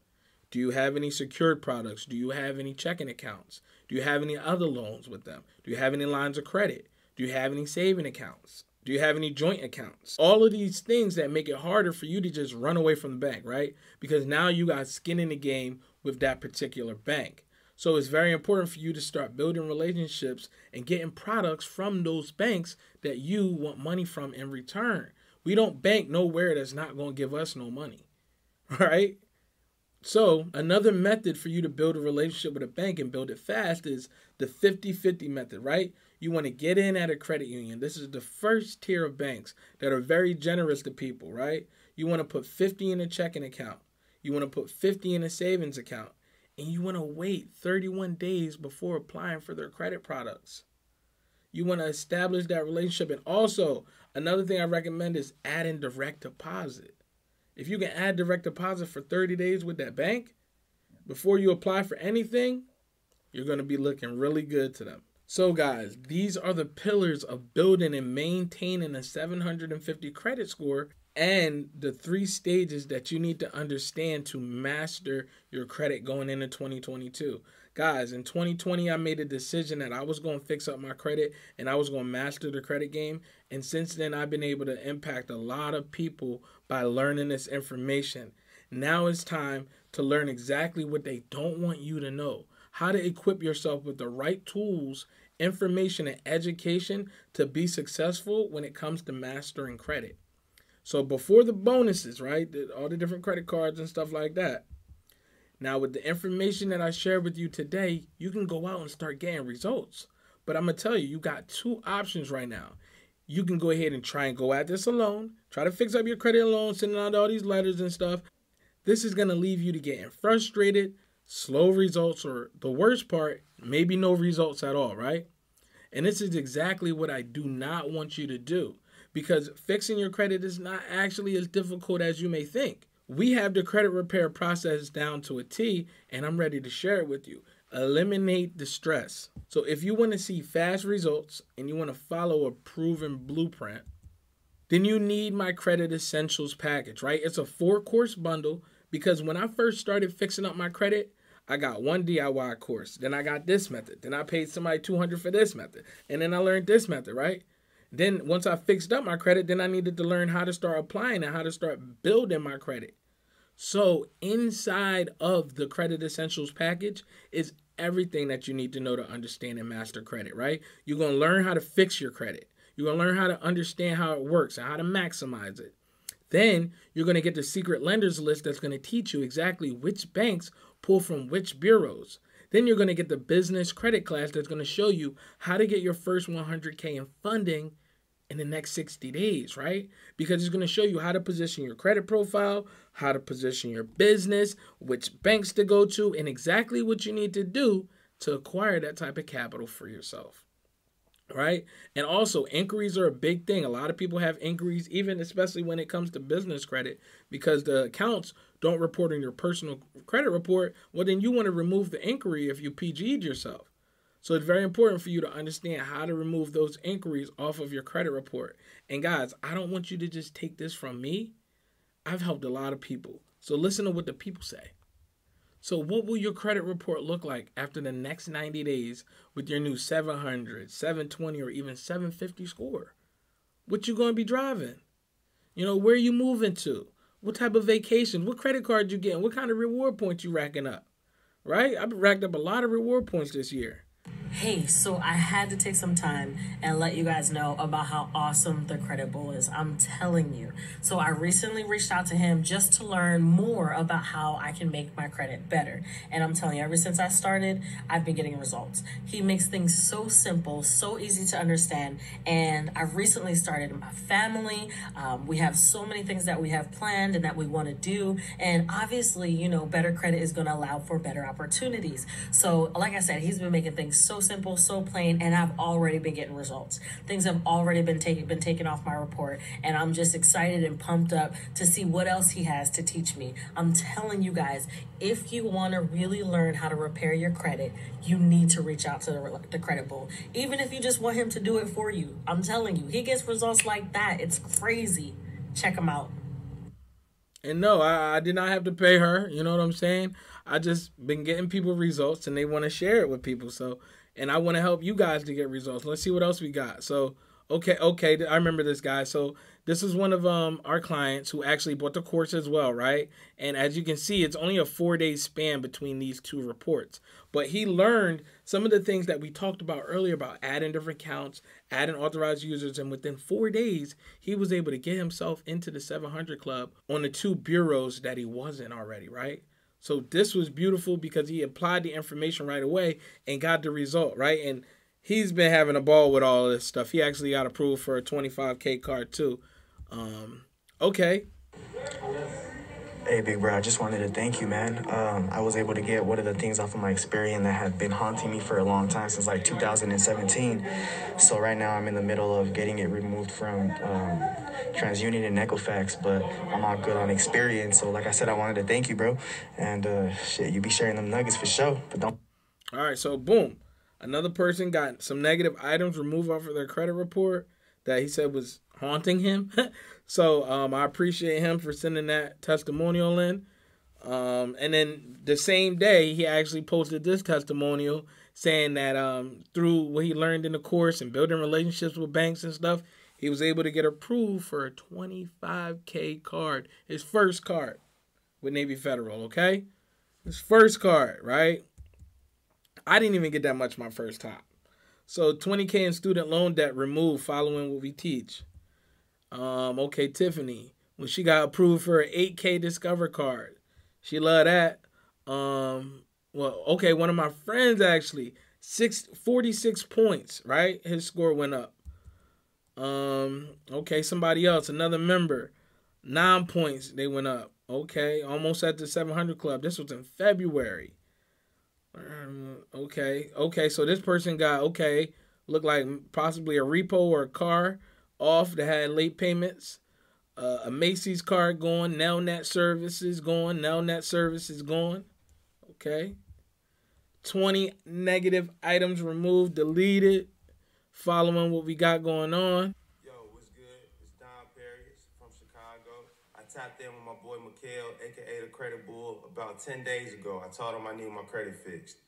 Do you have any secured products? Do you have any checking accounts? Do you have any other loans with them? Do you have any lines of credit? Do you have any saving accounts? Do you have any joint accounts? All of these things that make it harder for you to just run away from the bank, right? Because now you got skin in the game with that particular bank. So it's very important for you to start building relationships and getting products from those banks that you want money from in return. We don't bank nowhere that's not going to give us no money, right? So another method for you to build a relationship with a bank and build it fast is the 50-50 method, right? You want to get in at a credit union. This is the first tier of banks that are very generous to people, right? You want to put 50 in a checking account. You want to put 50 in a savings account. And you want to wait 31 days before applying for their credit products. You want to establish that relationship. And also, another thing I recommend is adding direct deposit. If you can add direct deposit for 30 days with that bank, before you apply for anything, you're going to be looking really good to them. So guys, these are the pillars of building and maintaining a 750 credit score, and the 3 stages that you need to understand to master your credit going into 2022. Guys, in 2020, I made a decision that I was going to fix up my credit and I was going to master the credit game. And since then, I've been able to impact a lot of people by learning this information. Now it's time to learn exactly what they don't want you to know. How to equip yourself with the right tools, information, and education to be successful when it comes to mastering credit. So before the bonuses, right, all the different credit cards and stuff like that. Now with the information that I shared with you today, you can go out and start getting results. But I'm going to tell you, you got 2 options right now. You can go ahead and try and go at this alone. Try to fix up your credit alone, sending out all these letters and stuff. This is going to leave you to getting frustrated, slow results, or the worst part, maybe no results at all, right? And this is exactly what I do not want you to do. Because fixing your credit is not actually as difficult as you may think. We have the credit repair process down to a T, and I'm ready to share it with you. Eliminate the stress. So if you want to see fast results and you want to follow a proven blueprint, then you need my Credit Essentials package, right? It's a 4-course bundle because when I first started fixing up my credit, I got one DIY course. Then I got this method. Then I paid somebody $200 for this method. And then I learned this method, right? Then once I fixed up my credit, then I needed to learn how to start applying and how to start building my credit. So inside of the Credit Essentials package is everything that you need to know to understand and master credit, right? You're going to learn how to fix your credit. You're going to learn how to understand how it works and how to maximize it. Then you're going to get the secret lenders list that's going to teach you exactly which banks pull from which bureaus. Then you're going to get the business credit class that's going to show you how to get your first 100K in funding in the next 60 days, right? Because it's going to show you how to position your credit profile, how to position your business, which banks to go to, and exactly what you need to do to acquire that type of capital for yourself. Right? And also, inquiries are a big thing. A lot of people have inquiries, even especially when it comes to business credit, because the accounts don't report in your personal credit report. Well, then you want to remove the inquiry if you PG'd yourself. So it's very important for you to understand how to remove those inquiries off of your credit report. And guys, I don't want you to just take this from me. I've helped a lot of people. So listen to what the people say. So what will your credit report look like after the next 90 days with your new 700, 720, or even 750 score? What you going to be driving? You know, where you moving to? What type of vacations? What credit card you getting? What kind of reward points you racking up? Right? I've racked up a lot of reward points this year. Hey, so I had to take some time and let you guys know about how awesome the credit bull is. I'm telling you. So I recently reached out to him just to learn more about how I can make my credit better. And I'm telling you, ever since I started, I've been getting results. He makes things so simple, so easy to understand. And I've recently started my family. We have so many things that we have planned and that we want to do. And obviously, you know, better credit is going to allow for better opportunities. So like I said, he's been making things so simple, so plain, and I've already been getting results. Things have already been taken off my report, and I'm just excited and pumped up to see what else he has to teach me. I'm telling you guys, if you want to really learn how to repair your credit, you need to reach out to the credit bull. Even if you just want him to do it for you, I'm telling you, he gets results like that. It's crazy. Check him out. And no, I did not have to pay her. You know what I'm saying? I just been getting people results and they want to share it with people. So, and I want to help you guys to get results. Let's see what else we got. So, okay, I remember this guy. So this is one of our clients who actually bought the course as well, right? And as you can see, it's only a 4-day span between these two reports. But he learned some of the things that we talked about earlier about adding different accounts, adding authorized users, and within 4 days, he was able to get himself into the 700 club on the 2 bureaus that he wasn't already, right? So this was beautiful because he applied the information right away and got the result, right? And he's been having a ball with all of this stuff. He actually got approved for a 25K card too. Okay. Hey, big bro, I just wanted to thank you, man. I was able to get one of the things off of my Experian that had been haunting me for a long time, since like 2017. So right now I'm in the middle of getting it removed from TransUnion and Equifax, but I'm all good on Experian. So like I said, I wanted to thank you, bro. And shit, you be sharing them nuggets for sure, but don't. All right, so boom. Another person got some negative items removed off of their credit report that he said was haunting him. So I appreciate him for sending that testimonial in. And then the same day, he actually posted this testimonial saying that through what he learned in the course and building relationships with banks and stuff, he was able to get approved for a 25K card, his first card with Navy Federal, okay? His first card, right? I didn't even get that much my first time. So 20K in student loan debt removed following what we teach. Okay, Tiffany, when she got approved for an 8K Discover card. She loved that. Okay, one of my friends actually, 46 points, right? His score went up. Okay, somebody else, another member, 9 points, they went up. Okay, almost at the 700 club. This was in February. Okay, so this person got, looked like possibly a repo or a car off that had late payments. A Macy's card going, Nelnet services going, Nelnet services going. Okay. 20 negative items removed, deleted, following what we got going on. Yo, what's good? It's Don Perry from Chicago. I tapped in with my boy Mikhail, aka the Credit Bull, about 10 days ago. I told him I need my credit fixed.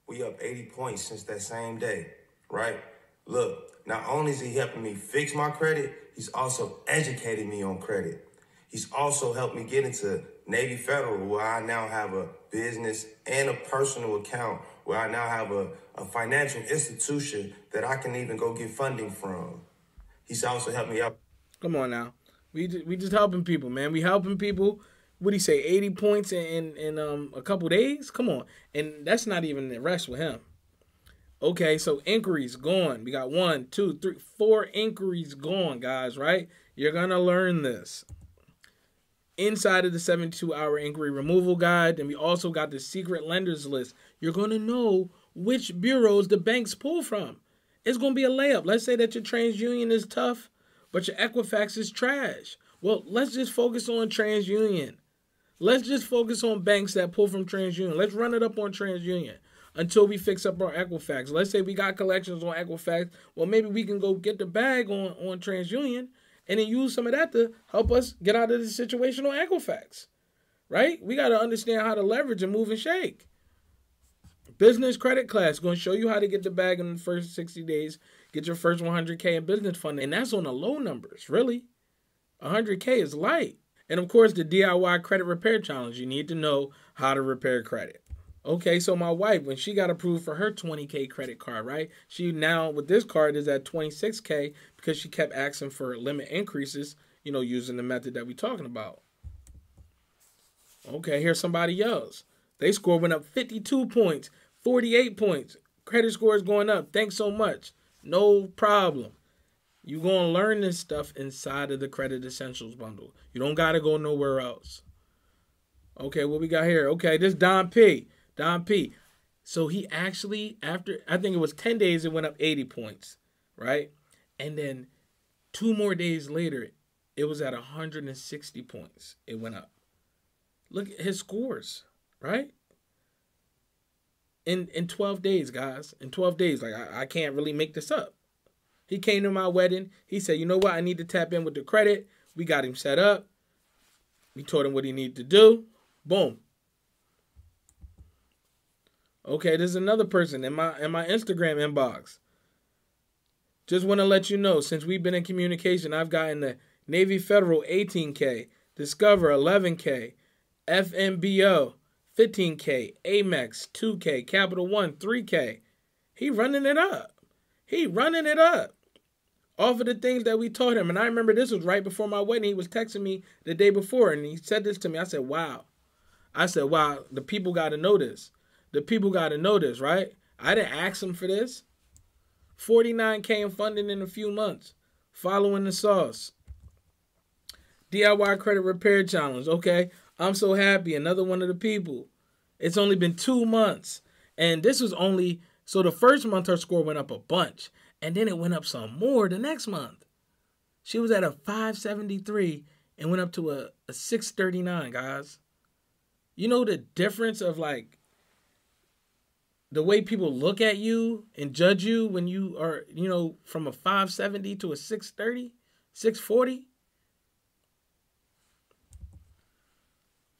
We up 80 points since that same day, right? Look, not only is he helping me fix my credit, he's also educating me on credit. He's also helped me get into Navy Federal, where I now have a business and a personal account, where I now have a financial institution that I can even go get funding from. He's also helped me out. Come on now. We just helping people, man. We helping people. What do you say? 80 points in a couple days? Come on. And that's not even the rest with him. Okay, so inquiries gone. We got 1, 2, 3, 4 inquiries gone, guys, right? You're going to learn this. Inside of the 72-hour inquiry removal guide, and we also got the secret lenders list. You're going to know which bureaus the banks pull from. It's going to be a layup. Let's say that your TransUnion is tough, but your Equifax is trash. Well, let's just focus on TransUnion. Let's just focus on banks that pull from TransUnion. Let's run it up on TransUnion until we fix up our Equifax. Let's say we got collections on Equifax. Well, maybe we can go get the bag on TransUnion and then use some of that to help us get out of the situation on Equifax, right? We got to understand how to leverage and move and shake. Business credit class, going to show you how to get the bag in the first 60 days, get your first 100K in business funding. And that's on the low numbers, really. 100K is light. And of course, the DIY credit repair challenge. You need to know how to repair credit. Okay, so my wife, when she got approved for her 20K credit card, right? She now, with this card, is at 26K because she kept asking for limit increases, using the method that we're talking about. Okay, here's somebody else. They score went up 52 points, 48 points. Credit score is going up. Thanks so much. No problem. You're going to learn this stuff inside of the Credit Essentials bundle. You don't got to go nowhere else. Okay, what we got here? Okay, this Don P. Don P. So he actually, after, I think it was 10 days, it went up 80 points, right? And then 2 more days later, it was at 160 points. It went up. Look at his scores, right? In 12 days, guys. In 12 days, like I can't really make this up. He came to my wedding. He said, you know what? I need to tap in with the credit. We got him set up. We told him what he needed to do. Boom. Okay, there's another person in my Instagram inbox. Just want to let you know, since we've been in communication, I've gotten the Navy Federal 18K, Discover 11K, FMBO 15K, Amex 2K, Capital One 3K. He running it up. He running it up. Off of the things that we taught him. And I remember this was right before my wedding. He was texting me the day before, and he said this to me. I said, wow. The people got to know this. The people got to know this, right? I didn't ask him for this. 49K in funding in a few months. Following the sauce. DIY credit repair challenge. Okay, I'm so happy. Another one of the people. It's only been 2 months. And this was only, so the first month her score went up a bunch. And then it went up some more the next month. She was at a 573 and went up to a 639, guys. You know the difference of like the way people look at you and judge you when you are, from a 570 to a 630, 640?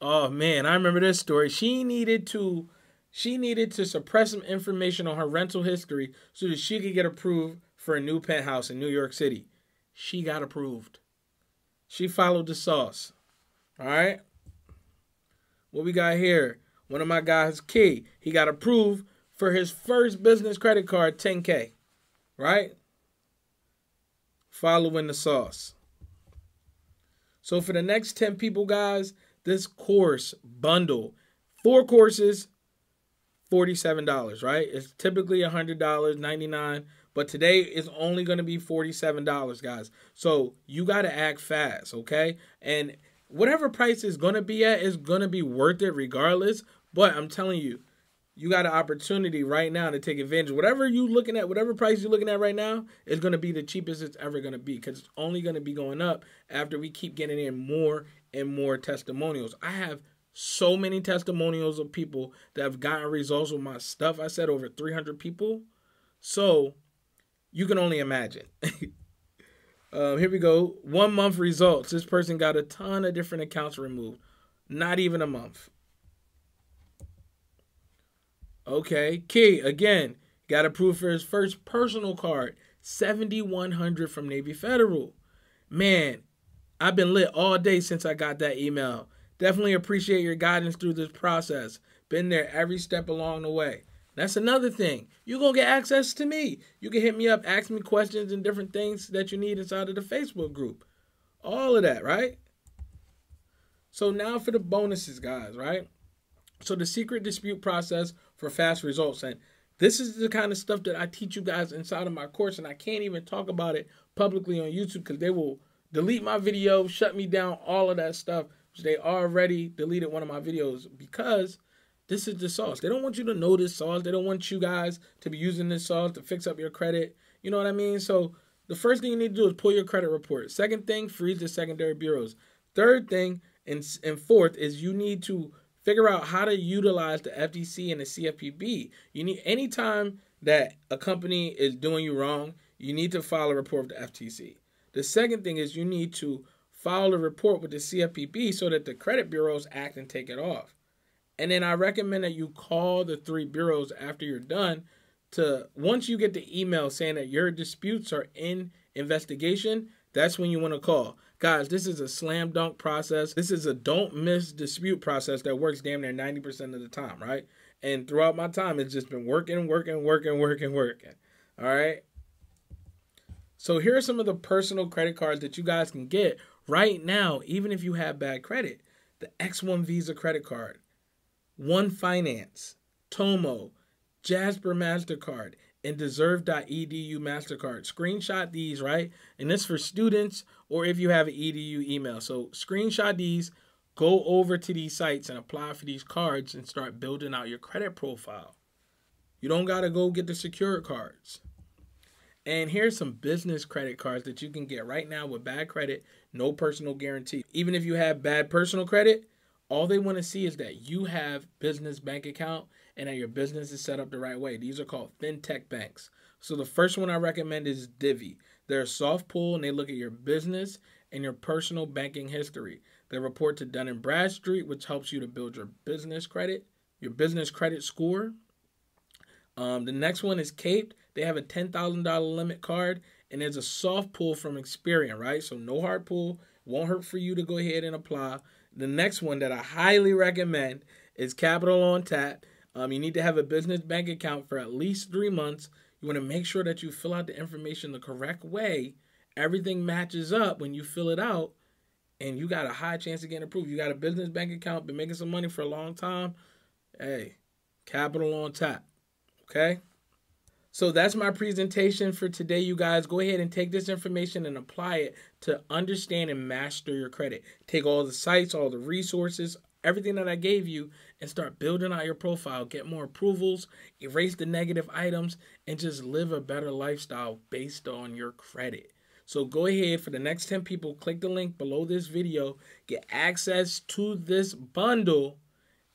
Oh man, I remember this story. She needed to suppress some information on her rental history so that she could get approved for a new penthouse in New York City. She got approved. She followed the sauce. All right? What we got here? One of my guys, Key, he got approved for his first business credit card, 10K. Right? Following the sauce. So for the next 10 people, guys, this course bundle, 4 courses, $47, right? It's typically $100, $99, but today is only going to be $47, guys. So you got to act fast, okay? And whatever price is going to be at is going to be worth it regardless, but I'm telling you, you got an opportunity right now to take advantage. Whatever you're looking at, whatever price you're looking at right now is going to be the cheapest it's ever going to be because it's only going to be going up after we keep getting in more and more testimonials. I have so many testimonials of people that have gotten results with my stuff. I said over 300 people. So you can only imagine. Here we go. 1 month results. This person got a ton of different accounts removed. Not even a month. Okay. Key, again, got approved for his first personal card. $7,100 from Navy Federal. Man, I've been lit all day since I got that email. Definitely appreciate your guidance through this process. Been there every step along the way. That's another thing. You're going to get access to me. You can hit me up, ask me questions and different things that you need inside of the Facebook group. All of that, right? So now for the bonuses, guys, right? So the secret dispute process for fast results. And this is the kind of stuff that I teach you guys inside of my course. And I can't even talk about it publicly on YouTube because they will delete my video, shut me down, all of that stuff. Which they already deleted one of my videos because this is the sauce. They don't want you to know this sauce. They don't want you guys to be using this sauce to fix up your credit. You know what I mean? So the first thing you need to do is pull your credit report. Second thing, freeze the secondary bureaus. Third thing, and fourth, is you need to figure out how to utilize the FTC and the CFPB. You need, anytime that a company is doing you wrong, you need to file a report with the FTC. The second thing is you need to file a report with the CFPB so that the credit bureaus act and take it off. And then I recommend that you call the 3 bureaus after you're done to, once you get the email saying that your disputes are in investigation, that's when you want to call. Guys, this is a slam dunk process. This is a don't miss dispute process that works damn near 90% of the time, right? And throughout my time, it's just been working. All right. So here are some of the personal credit cards that you guys can get right now, even if you have bad credit. The X1 Visa credit card, One Finance, Tomo, Jasper MasterCard, and Deserve.edu MasterCard. Screenshot these, right? And this for students or if you have an EDU email. So screenshot these, go over to these sites and apply for these cards and start building out your credit profile. You don't got to go get the secured cards. And here's some business credit cards that you can get right now with bad credit, no personal guarantee. Even if you have bad personal credit, all they want to see is that you have business bank account and that your business is set up the right way. These are called fintech banks. So the first one I recommend is Divvy. They're a soft pull and they look at your business and your personal banking history. They report to Dun & Bradstreet, which helps you to build your business credit score. The next one is Caped. They have a $10,000 limit card, and there's a soft pull from Experian, right? So no hard pull. Won't hurt for you to go ahead and apply. The next one that I highly recommend is Capital on Tap. You need to have a business bank account for at least 3 months. You want to make sure that you fill out the information the correct way. Everything matches up when you fill it out, and you got a high chance of getting approved. You got a business bank account, been making some money for a long time. Hey, Capital on Tap. Okay? So that's my presentation for today, you guys. Go ahead and take this information and apply it to understand and master your credit. Take all the sites, all the resources, everything that I gave you, and start building out your profile. Get more approvals, erase the negative items, and just live a better lifestyle based on your credit. So go ahead, for the next 10 people, click the link below this video, get access to this bundle,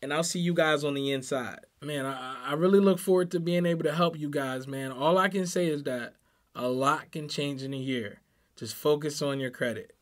and I'll see you guys on the inside. Man, I really look forward to being able to help you guys, man. All I can say is that a lot can change in a year. Just focus on your credit.